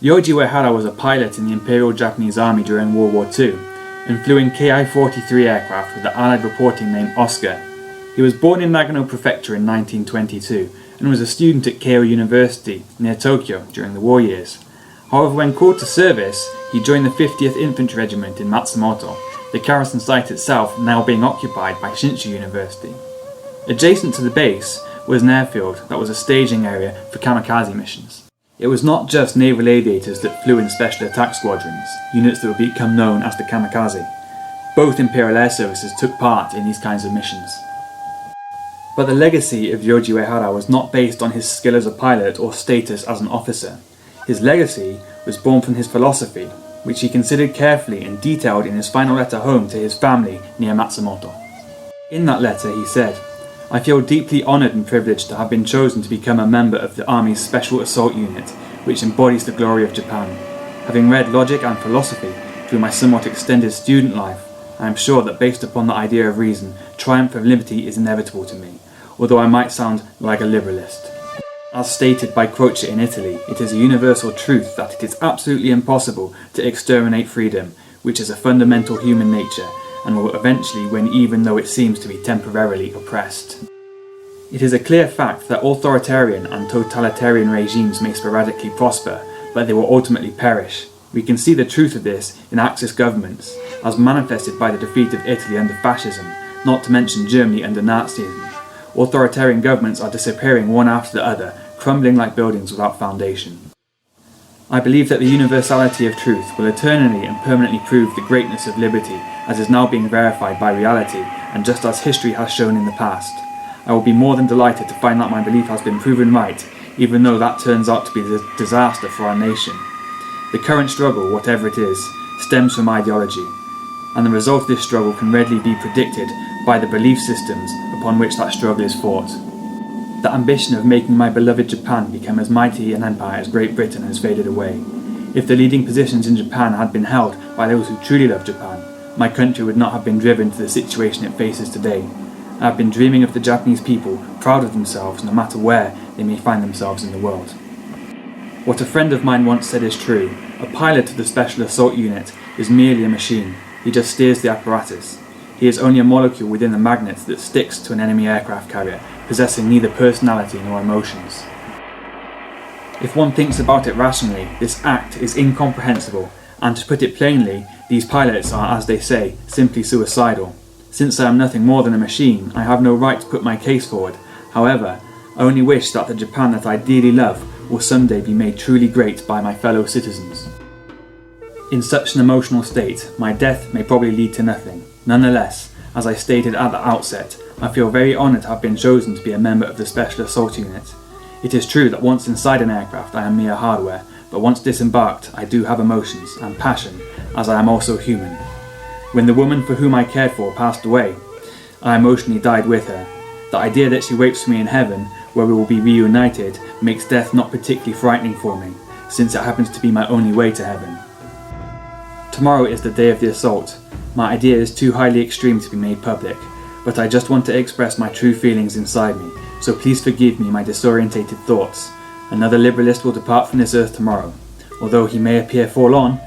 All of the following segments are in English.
Ryoji Uehara was a pilot in the Imperial Japanese Army during World War II and flew in Ki-43 aircraft with the Allied reporting name Oscar. He was born in Nagano Prefecture in 1922 and was a student at Keio University near Tokyo during the war years. However, when called to service, he joined the 50th Infantry Regiment in Matsumoto, the garrison site itself now being occupied by Shinshu University. Adjacent to the base was an airfield that was a staging area for kamikaze missions. It was not just naval aviators that flew in special attack squadrons, units that would become known as the Kamikaze. Both Imperial Air Services took part in these kinds of missions. But the legacy of Ryoji Uehara was not based on his skill as a pilot or status as an officer. His legacy was born from his philosophy, which he considered carefully and detailed in his final letter home to his family near Matsumoto. In that letter he said, "I feel deeply honoured and privileged to have been chosen to become a member of the Army's Special Assault Unit, which embodies the glory of Japan. Having read logic and philosophy through my somewhat extended student life, I am sure that based upon the idea of reason, triumph of liberty is inevitable to me, although I might sound like a liberalist. As stated by Croce in Italy, it is a universal truth that it is absolutely impossible to exterminate freedom, which is a fundamental human nature, and will eventually win even though it seems to be temporarily oppressed. It is a clear fact that authoritarian and totalitarian regimes may sporadically prosper, but they will ultimately perish. We can see the truth of this in Axis governments, as manifested by the defeat of Italy under fascism, not to mention Germany under Nazism. Authoritarian governments are disappearing one after the other, crumbling like buildings without foundation. I believe that the universality of truth will eternally and permanently prove the greatness of liberty, as is now being verified by reality, and just as history has shown in the past. I will be more than delighted to find that my belief has been proven right, even though that turns out to be a disaster for our nation. The current struggle, whatever it is, stems from ideology, and the result of this struggle can readily be predicted by the belief systems upon which that struggle is fought. The ambition of making my beloved Japan become as mighty an empire as Great Britain has faded away. If the leading positions in Japan had been held by those who truly love Japan, my country would not have been driven to the situation it faces today. I have been dreaming of the Japanese people, proud of themselves no matter where they may find themselves in the world. What a friend of mine once said is true. A pilot of the Special Assault Unit is merely a machine. He just steers the apparatus. He is only a molecule within the magnet that sticks to an enemy aircraft carrier, possessing neither personality nor emotions. If one thinks about it rationally, this act is incomprehensible, and to put it plainly, these pilots are, as they say, simply suicidal. Since I am nothing more than a machine, I have no right to put my case forward. However, I only wish that the Japan that I dearly love will someday be made truly great by my fellow citizens. In such an emotional state, my death may probably lead to nothing. Nonetheless, as I stated at the outset, I feel very honoured to have been chosen to be a member of the Special Assault Unit. It is true that once inside an aircraft I am mere hardware, but once disembarked I do have emotions and passion, as I am also human. When the woman for whom I cared for passed away, I emotionally died with her. The idea that she waits for me in heaven, where we will be reunited, makes death not particularly frightening for me, since it happens to be my only way to heaven. Tomorrow is the day of the assault. My idea is too highly extreme to be made public, but I just want to express my true feelings inside me, so please forgive me my disorientated thoughts. Another liberalist will depart from this earth tomorrow. Although he may appear forlorn,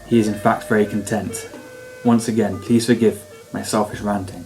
he is in fact very content. Once again, please forgive my selfish ranting.